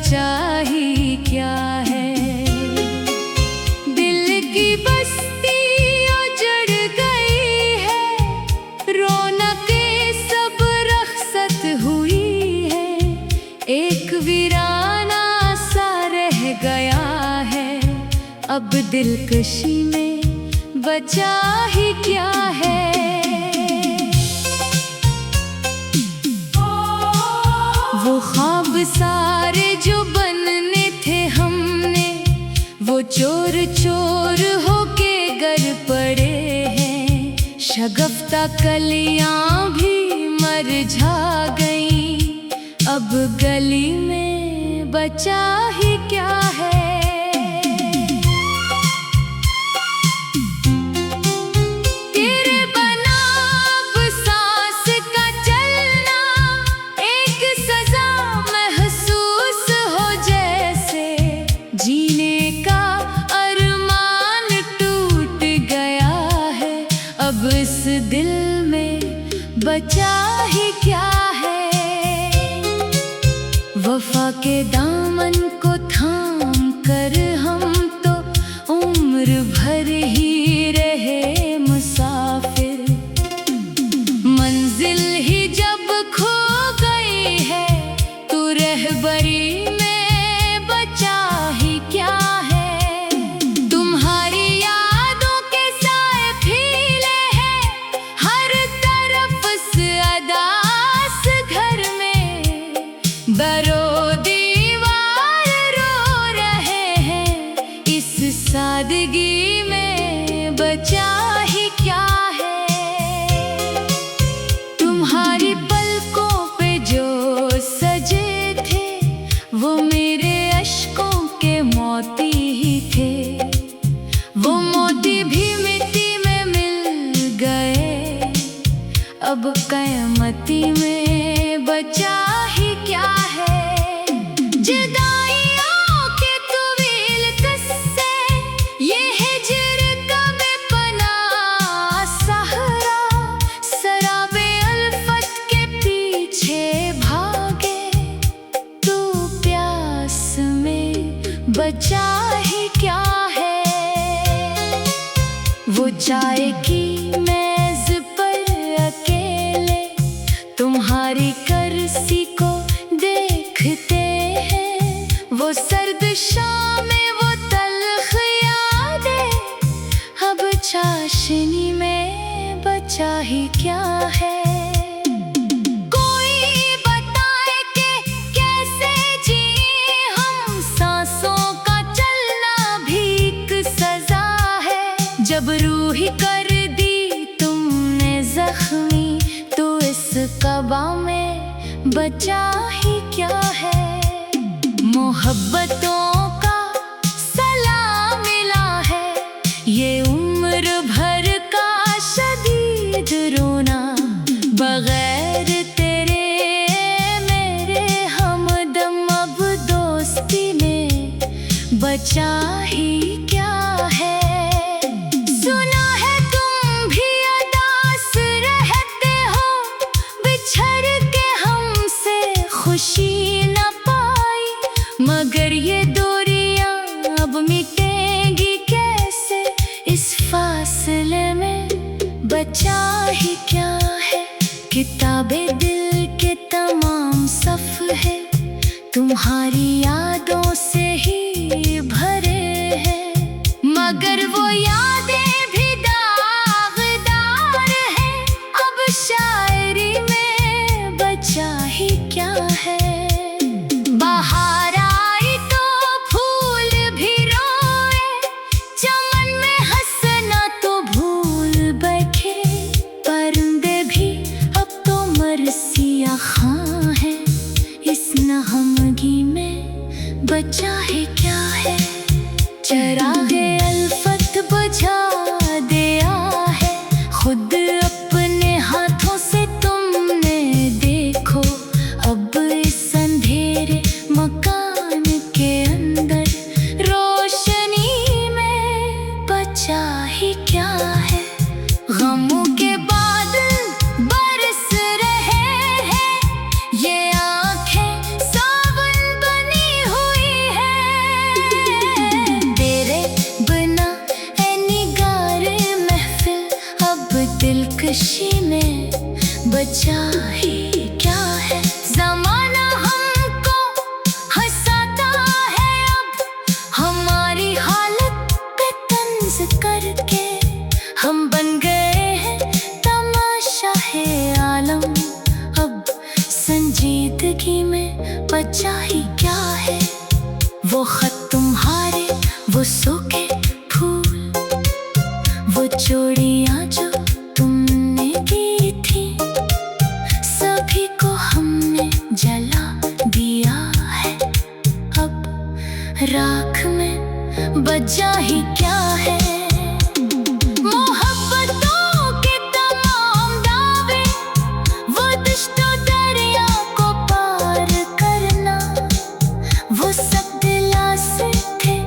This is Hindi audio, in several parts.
बचा ही क्या है। दिल की बस्ती उजड़ गई है, रौनकें सब रखसत हुई है। एक वीराना सा रह गया है, अब दिलकशी में बचा ही क्या है। वो ख्वाब सारे जो बनने थे हमने, वो चोर चोर होके गर पड़े हैं। शगफ्ता कलियां भी मरझा गईं, अब गली में बचा ही क्या है। अब इस दिल में बचा ही क्या है। वफा के दामन को थाम कर हम तो उम्र भर ही रहे मुसाफिर। मंजिल ही जब खो गई है, तो रहबरी में बचा ही क्या है। दरो दीवार रो रहे हैं, इस सादगी में बचा ही क्या है। तुम्हारी पलकों पे जो सजे थे, वो मेरे अश्कों के मोती ही थे। वो मोती भी मिट्टी में मिल गए, अब कयामती में बचा ही क्या है। जुदाइयों के तुवील किस्से, ये हिज्र का बेपनाह सहरा, सराबे उल्फत के पीछे भागे, तू प्यास में बचा ही क्या है। वो चाय की मेज पर अकेले तुम्हारी करसी को देखते हैं। वो सर्द शामें, वो तल्ख यादें, अब चाशनी में बचा ही क्या है। कोई बताए कि कैसे जिए हम, सांसों का चलना भी एक सजा है। जब रूह कर दी तुमने जख्मी, तो इस कबा में बचा ही क्या है। मोहब्बतों का सलाम मिला है, ये उम्र भर का शदीद रोना। बगैर तेरे मेरे हमदम, अब दोस्ती में बचा ही क्या है। सुना है तुम भी उदास रहते हो, बिछड़ के हमसे खुशी न पाई। मगर ये दूरियां अब मिटेंगी कैसे, इस फासले में बचा ही क्या है। किताबे दिल के तमाम सफ़हे तुम्हारी यादों से ही भरे हैं। मगर वो यादें भी दागदार हैं, अब शायरी में बचा ही क्या है। बाहर आई तो फूल भी रोए, चमन में हंसना तो भूल बैठे। परिंदे भी अब तो मरसिया खां हैं, इस नहमगी में बचा है क्या है। चरागे अल्फत बुझा दिया है, खुद अपने हाथों से तुमने देखो। अब इस अंधेरे मकान के अंदर रोशनी में बचा ही क्या है। गमों के बादल बरस रहे हैं, ये आंखें सावन बनी हो खुशी में बचा ही क्या है। जमाना हमको हंसाता है अब हमारी हालत पे तंज करके। हम बन गए हैं तमाशा है आलम, अब संजीदगी में बचा ही क्या है। वो खत तुम्हारे, वो सूखे फूल, वो चूड़ियां जो तुमने की थी, सभी को हमने जला दिया है। अब राख में बचा ही क्या है। मोहब्बतों के तमाम दावे, वो दश्तो दरिया को पार करना, वो सब दिलासे थे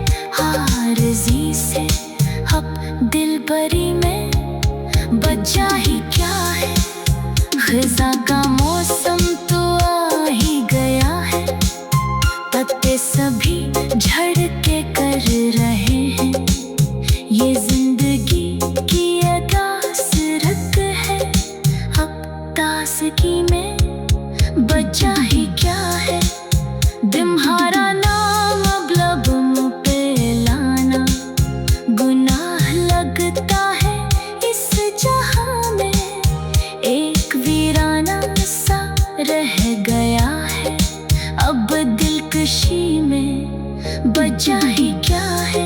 आरज़ी से। अब दिलबरी में बचा ही क्या है। ख़ज़ां का मौसम तो आ ही गया है, पत्ते सभी झड़ के कर रहे हैं। ये जिंदगी की अदासरत है, अब ताज़गी में बचा ही क्या है। तुम्हारा नाम अब लब मुँह पे लाना गुनाह लगता है इस जहां में। एक वीराना सा रह गया है, अब दिलकशी में बचा ही क्या है।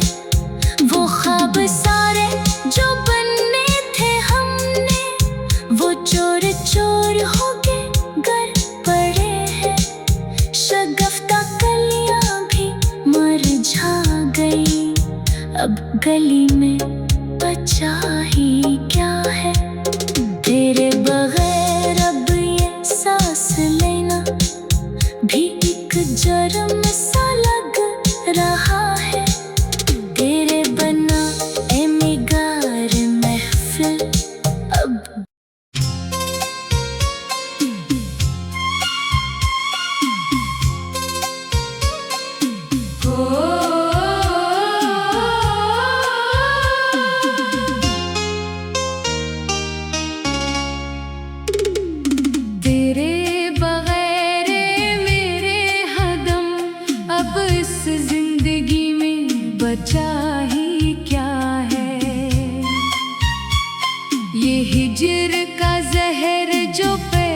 वो ख्वाब सारे जो बनने थे हमने, वो चोर चोर होके गर पड़े हैं। शगफ्ता कलियां भी मुरझा गई, अब गली में बचा ही क्या है। तेरे बगैर अब ये सांस लेना भी एक जुर्म सा लग रहा है। तेरे बना ए मिगार महफिल अब। तेरे बगैर मेरे हदम, अब इस जिंदगी में बचा ही क्या है। ये हिज्र का जहर जो पे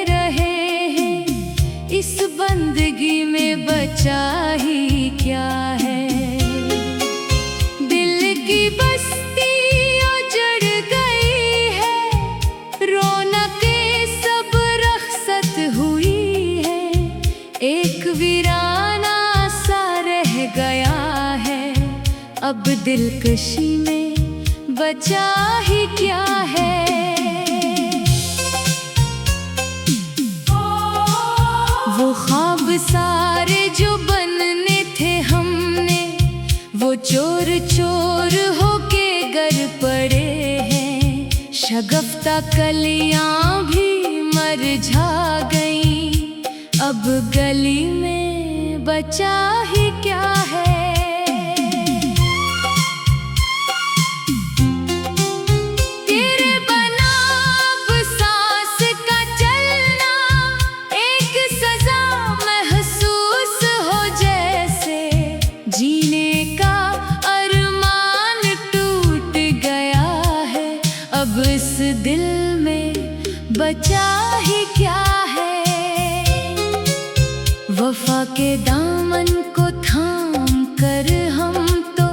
रहे हैं, इस बंदगी में बचा ही क्या है। दिल की बस्ती उजड़ गई है, रौनकें सब रखसत हुई है। एक वीराना सा रह गया है, अब दिलकशी में बचा ही क्या है। वो ख्वाब सारे जो बनने थे हमने, वो चोर चोर होके गर पड़े हैं। शगफ्ता कलियां भी मुरझा गई, अब गली में बचा ही क्या है। तेरे बना अब सांस का चलना एक सजा महसूस हो, जैसे जीने का अरमान टूट गया है। अब इस दिल में बचा ही क्या है। वफा के दामन को थाम कर हम तो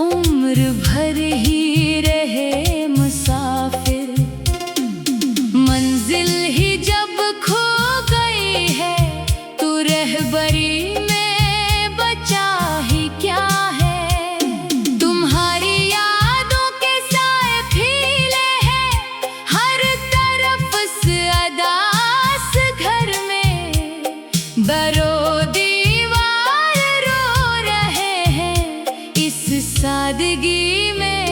उम्र भर ही रहे मुसाफिर। मंजिल ही जब खो गई है, तो रहबरी में बचा ही क्या है। तुम्हारी यादों के साए फैले हैं हर तरफ से अदास घर में। दरो दीवार रो रहे हैं, इस सादगी में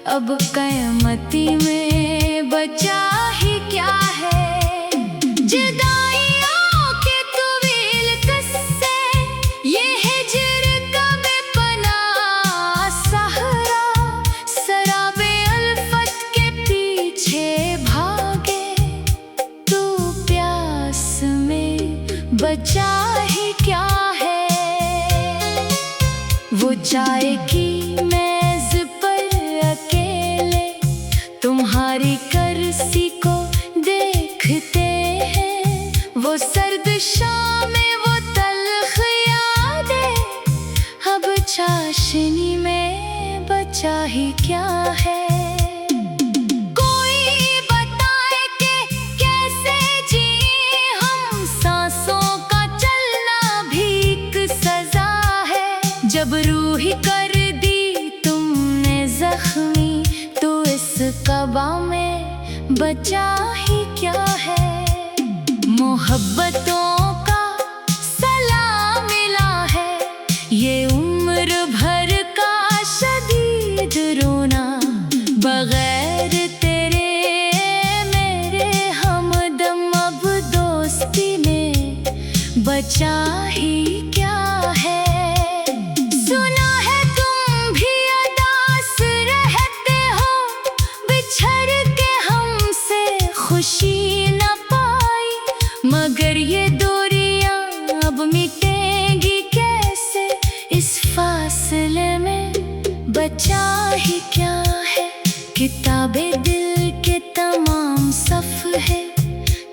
अब क़यामती में बचा ही क्या है। जुदाइयों के तवील किस्से, ये हिज्र का बेपनाह सहरा, सराबे उल्फत के पीछे भागे, तू प्यास में बचा ही क्या है। वो चाय की मेज पर अकेले तुम्हारी कुर्सी को देखते हैं। वो सर्द शाम में वो तल्ख यादें, अब चाशनी में बचा ही क्या है। कोई बताए कि कैसे जिए हम, सांसों का चलना भी एक सजा है। जब रूह ही कर दी तुमने जख्मी, तो इस कबा में बचा ही क्या है। मोहब्बतों का सलाम मिला है, ये उम्र भर का शदीद रोना, बगैर तेरे मेरे हमदम अब दोस्ती में बचा ही क्या है। सुना है तुम भी उदास रहते हो, बिछड़ के हमसे खुशी न पाई, मगर ये दूरियां अब मिटेंगी कैसे। इस फासले में बचा ही क्या है। किताबे दिल के तमाम सफ़हे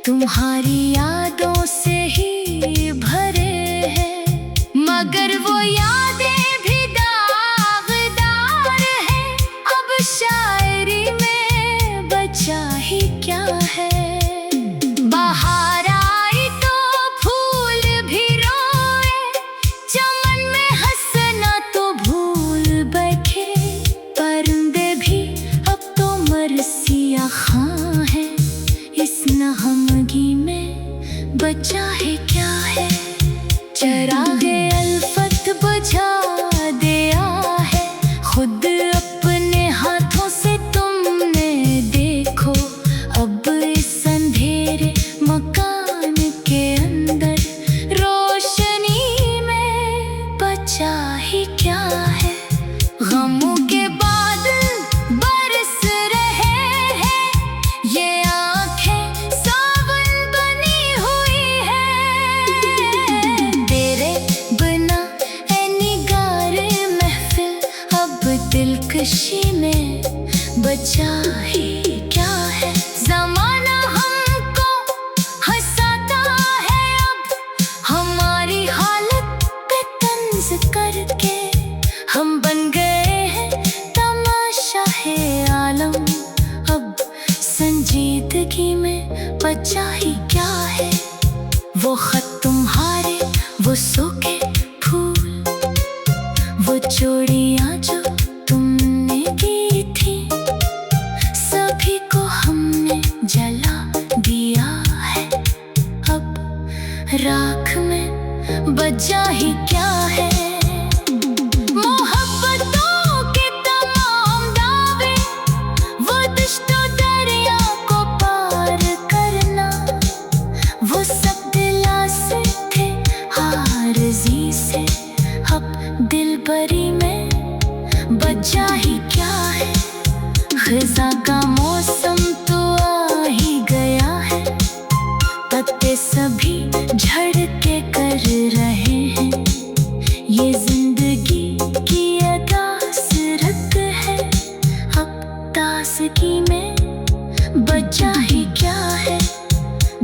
तुम्हारी यादों से ही भरे हैं, मगर वो यादें भी दागदार हैं। अब शायरी में बचा ही क्या है। बाहर आई तो फूल भी रोए, चमन में हंसना तो भूल बैठे, परिंदे भी अब तो मरसिया खां है। इस नहमगी में बचा है क्या है। चरागे अल्फत बुझा दिया है, खुद अपने हाथों से तुमने देखो। अब इस अंधेरे मकान के अंदर रोशनी में बचा ही क्या है। गमों के बादल बरस रहे हैं, ये आंखें सावन बनी हुई है। तेरे बिना ऐ निगार महफिल, अब दिलकशी में बचा ही क्या है। ज़माना हमको हंसाता है अब, हमारी हालत पे तंज करके। हम बन गए हैं तमाशा है आलम, अब संजीदगी में बचा ही क्या है। वो खत तुम्हारे, वो सूखे फूल, वो चूड़ियां जो तुमने की थी, सभी को हमने जला दिया है। अब राख में बचा ही क्या है। मोहब्बतों के तमाम दावे, वो दश्तो दरिया को पार करना, वो सब दिलासे थे आरज़ी से। अब दिलबरी में बचा ही क्या है। ख़ज़ा का मौसम तो आ ही गया है, पत्ते सभी झड़ के कर रहे हैं। ये जिंदगी की अदासरत है, अब ताज़गी में बचा ही क्या है।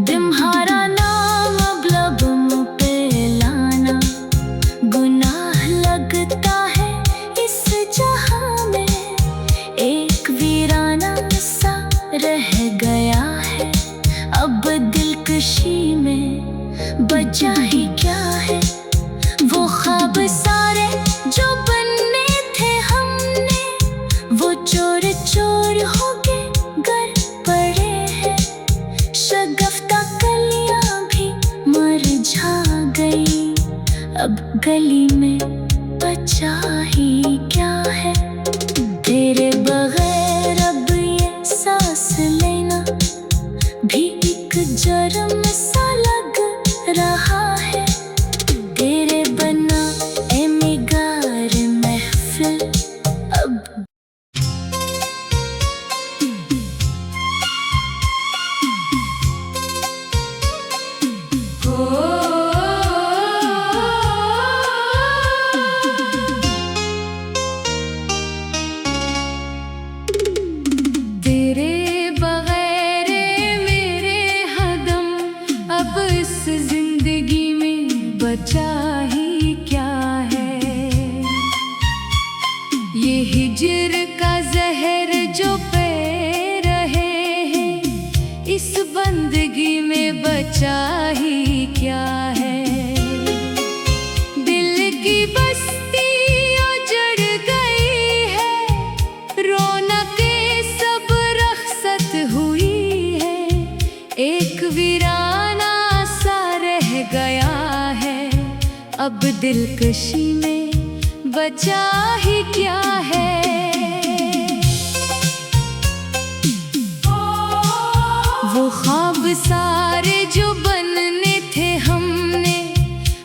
तुम्हारा नाम अब लबों पे लाना, गुनाह लगता है इस जहां में। एक वीराना सा रह गया है, अब दिलकशी में बचा ही क्या है। वो ख्वाब सारे जो बनने थे हमने, वो चोर चोर होके घर पड़े हैं। शगफ्ता कलियां भी मुरझा गई, अब गली में बचा ही क्या है। तेरे बगैर बचा ही क्या है। दिल की बस्ती उजड़ गई है, रौनकें सब रखसत हुई है। एक वीराना सा रह गया है, अब दिलकशी में बचा ही क्या है। वो ख्वाब सारे जो बनने थे हमने,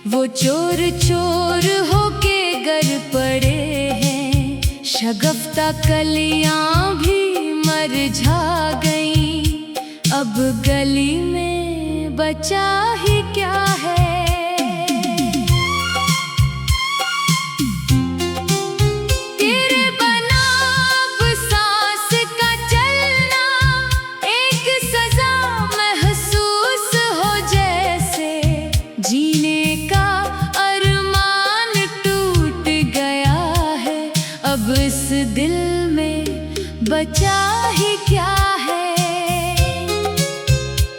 वो चोर चोर होके गर पड़े हैं। शगफ्ता कलियां भी मरझा गई, अब गली में बचा ही क्या है। अब इस दिल में बचा ही क्या है।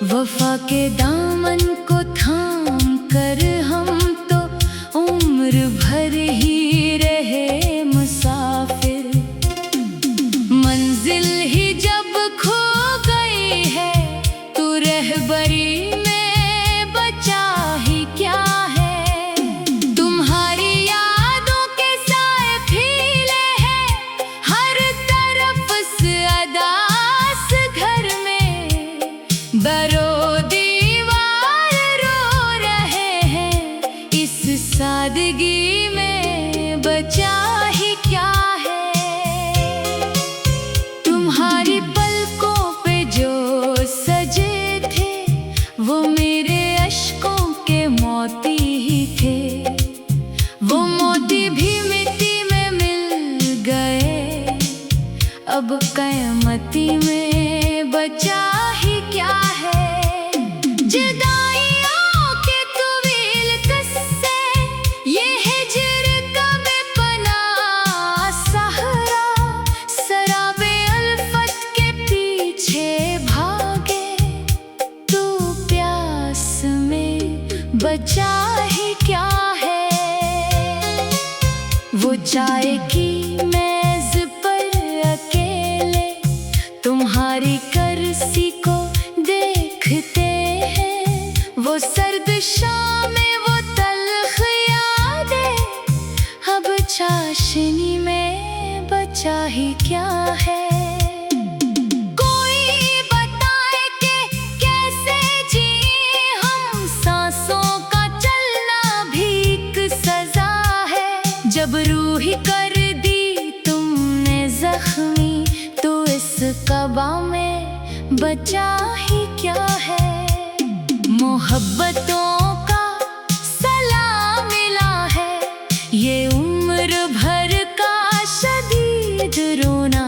वफा के दामन को थाम कर हम तो उम्र भर ही रहे मुसाफिर। मंजिल ही जब खो गई है, तो रहबरी में बचा ही क्या है। तुम्हारी यादों के साए फैले हैं हर तरफ से अदास घर में। दरो दीवार रो रहे हैं, इस सादगी में बचा ही क्या है। तुम्हारी पलकों पे जो सजे थे, वो मेरे अश्कों के मोती ही थे। वो मोती भी मिट्टी में मिल गए, अब कयामती में बचा ही क्या है। जुदाइयों के तवील किस्से, ये हिज्र का बेपनाह सहारा। सराबे उल्फत के पीछे भागे, तू प्यास में बचा ही क्या है। वो चाय की मेज पर अकेले तुम्हारी करसी को देखते हैं। वो सर्द शामें, वो तल्ख यादें, अब चाशनी में बचा ही क्या है। कोई बताए कि कैसे जिए हम, सांसों का चलना भी एक सजा है। जब रूह ही कर दी तुमने जख्मी, तो इस कबा में बचा ही क्या है। मोहब्बतों का सलाम मिला है, ये उम्र भर का शदीद रोना।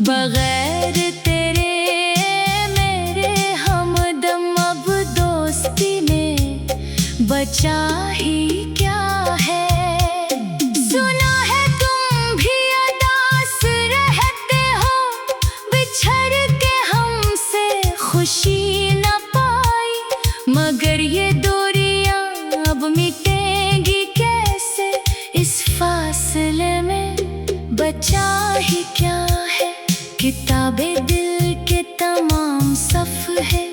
बगैर तेरे मेरे हमदम, अब दोस्ती में बचा ही क्या है। सुना है तुम भी अदास रहते हो, बिछड़ के हमसे खुशी न पाई। मगर ये दूरियां अब मिटेंगी कैसे, इस फासले में बचा ही क्या है। किताबे दिल के तमाम सफ़हे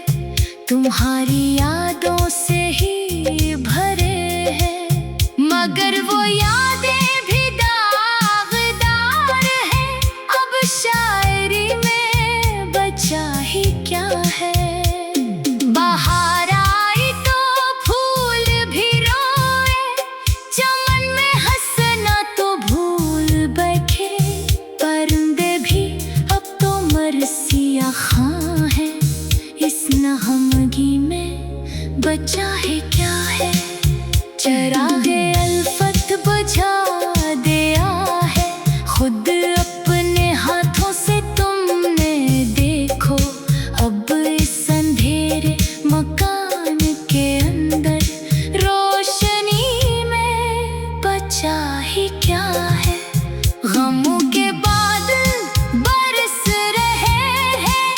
तुम्हारी यादों से ही भरे हैं। मगर वो यादें भी दागदार हैं, अब शायरी में बचा ही क्या है। बाहर आई तो फूल भी रोए, चमन में हंसना तो भूल बैठे। परिंदे भी अब तो मरसिया खां है, इस नहमगी में बचा है क्या है। चरागे अल्फत बुझा दिया है, खुद अपने हाथों से तुमने देखो। अब इस अंधेरे मकान के अंदर रोशनी में बचा ही क्या है। गमों के बादल बरस रहे हैं,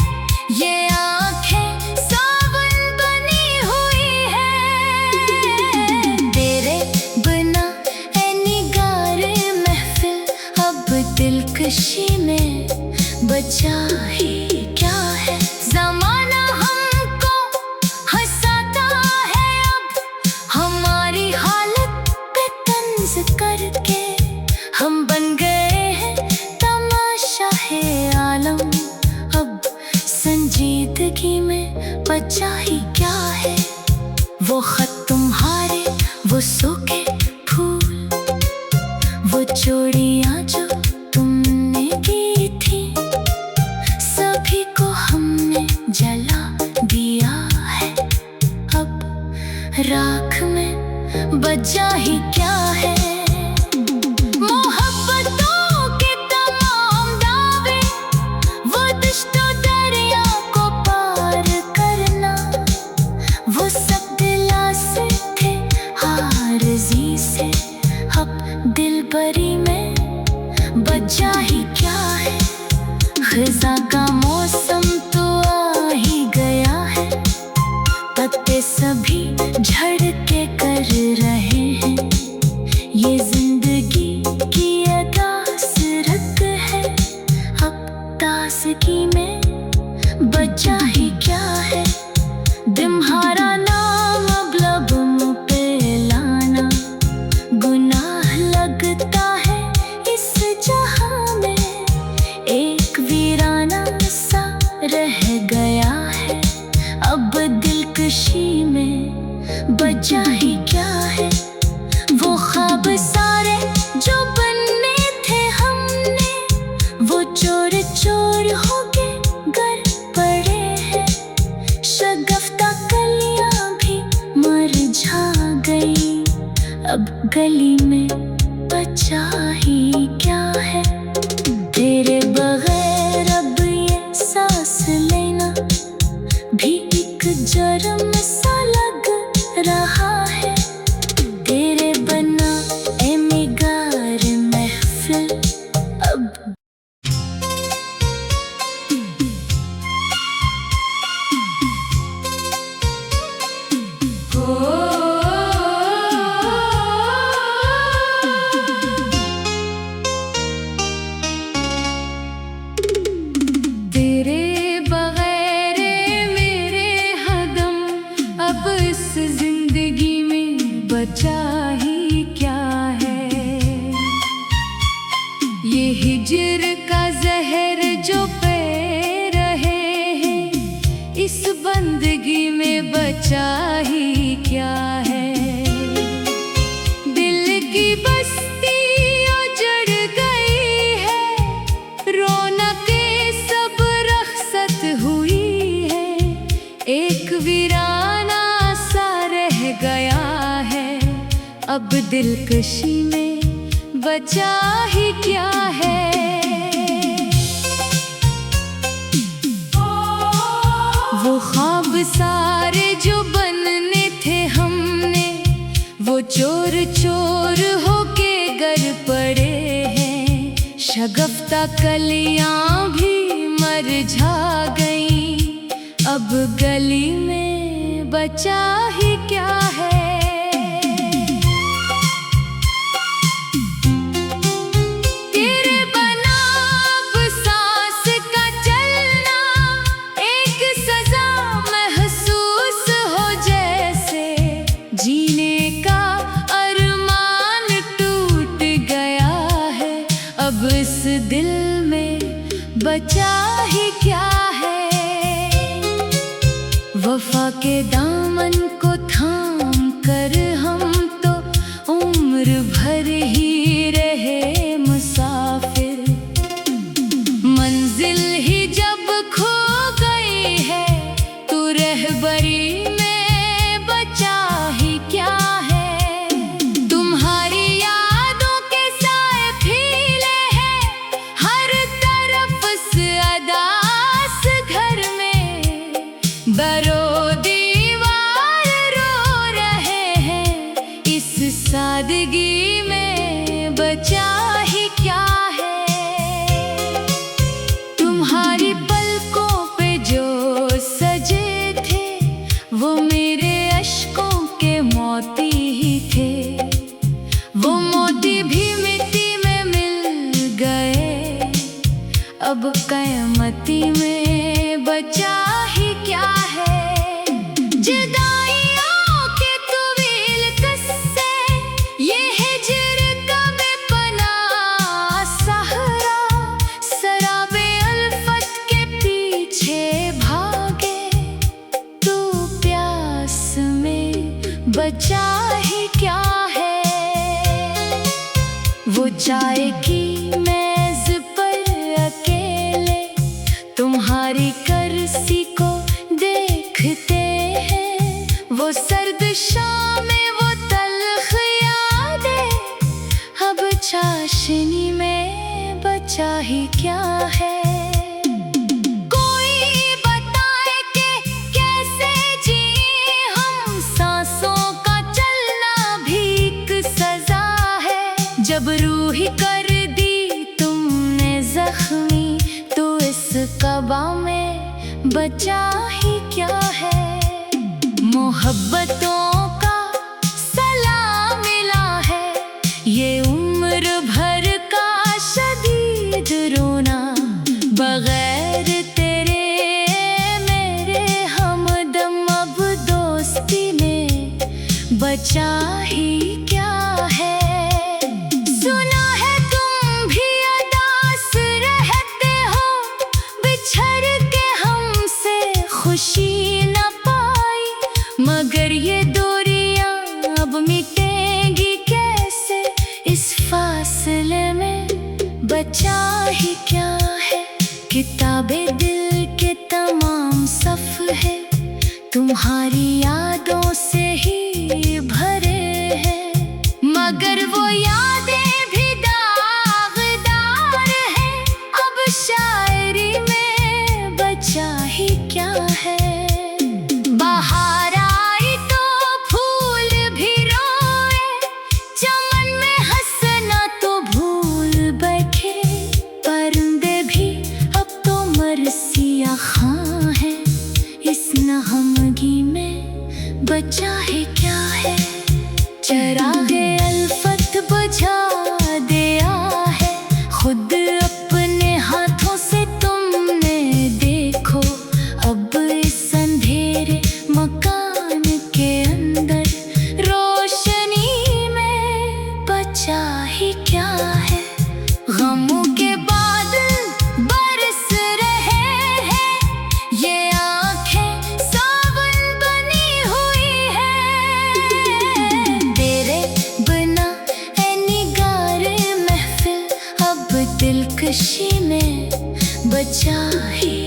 ये आंखें सावन बनी हो। बचा ही क्या है। जमाना हमको हंसाता है अब, हमारी हालत पे तंज करके। हम बन गए हैं तमाशा है आलम, अब संजीदगी में बचा ही क्या है। वो खत तुम्हारे, वो सूखे फूल, वो चूड़ियां जो तुमने की थी, सभी को हमने जला दिया है। अब राख में बचा ही क्या है। मोहब्बतों के तमाम दावे, वो दुश्तो दरिया को पार करना, वो सब दिलासे थे आरज़ी से। अब दिलबरी में बचा ही क्या है। ख़ज़ां का मौसम तो आ ही गया है, पत्ते सभी झड़ के कर रहे हैं। ये जिंदगी की अदासरत है, अब ताज़गी में बचा ही क्या है। तुम्हारा नाम अब लबों पे लाना गुनाह लगता है इस जहां में। एक वीराना सा रह गया है, अब दिलकशी में बचा ही क्या है। वो ख्वाब सारे जो बनने थे हमने, वो चोर चोर होके गर पड़े हैं। शगफ्ता कलियां भी मुरझा गई, अब गली में बचा ही क्या है। तेरे बगैर अब ये सांस लेना भी एक जुर्म सा लग रहा है। तेरे बना ए मिगार महफिल अब। तेरे बगैर मेरे हदम, अब इस जिंदगी में बचा ही क्या है। ये हिजर का जहर जो पे रहे हैं, इस बंदगी में बचा ही क्या है। दिल की बस्ती उजड़ गई है, रौनकें सब रखसत हुई है। एक वीराना सा रह गया है, अब दिलकशी में बचा ही क्या है। वो ख्वाब सारे जो बनने थे हमने, वो चोर चोर होके गर पड़े हैं। शगफ्ता कलियां भी मुरझा गई, अब गली में बचा ही क्या है। तेरे बना अब सांस का चलना एक सजा महसूस हो, जैसे जीने का अरमान टूट गया है। अब इस दिल में बचा ही क्या है। वफा के दामन को थाम कर हम तो उम्र भर ही रहे मुसाफिर। मंजिल ही जब खो गई है, तो रहबरी में बचा ही क्या है। तुम्हारी यादों के साए फैले हैं हर तरफ से अदास घर में। बरो दीवार रो रहे हैं, इस सादगी में बचा ही क्या है। तुम्हारी पलकों पे जो सजे थे, वो मेरे अश्कों के मोती ही थे। वो मोती भी मिट्टी में मिल गए, अब रहमती में बचा ही क्या है। जुदाइयों के तवील किस्से, ये हिज्र का बेपना सहरा, सराबे उल्फत के पीछे भागे, तू प्यास में बचा ही क्या है। वो चाय की मेज पर अकेले तुम्हारी करसी को देखते हैं, वो सर्द शाम में वो तल्ख यादें, अब चाशनी में बचा ही क्या है। कोई बताए कि कैसे जिए हम, सांसों का चलना भी एक सजा है। जब रूह ही कर दी तुमने जख्मी, तो इस कबा में बचा ही क्या है। मोहब्बतों का सलाम मिला है, ये उम्र भर का शदीद रोना, बगैर तेरे मेरे हमदम अब दोस्ती में बचा ही क्या है। सुना है तुम भी अदास रहते हो, बिछड़ के हमसे खुशी न पाई, मगर ये दूरियां अब मिटेंगी कैसे, इस फासले में बचा ही क्या है। किताबे दिल के तमाम सफ़हे तुम्हारी यादों से ही भरे हैं, मगर वो यादें भी दागदार हैं, अब शायरी में बचा ही क्या है। बाहर आई तो फूल भी रोए, चमन में हंसना तो भूल बैठे, परिंदे भी अब तो मरसिया खां है, इस नहमगी में बचा है क्या है। चरागे अल्फत बुझा दिया है, खुद अपने हाथों से तुमने देखो, अब इस अंधेरे मकान के अंदर रोशनी में बचा ही क्या है। गमों के बादल बरस रहे हैं, ये आंखें सावन बनी हुई है, तेरे बिना ऐ निगारे महफिल अब दिलकशी में बचा ही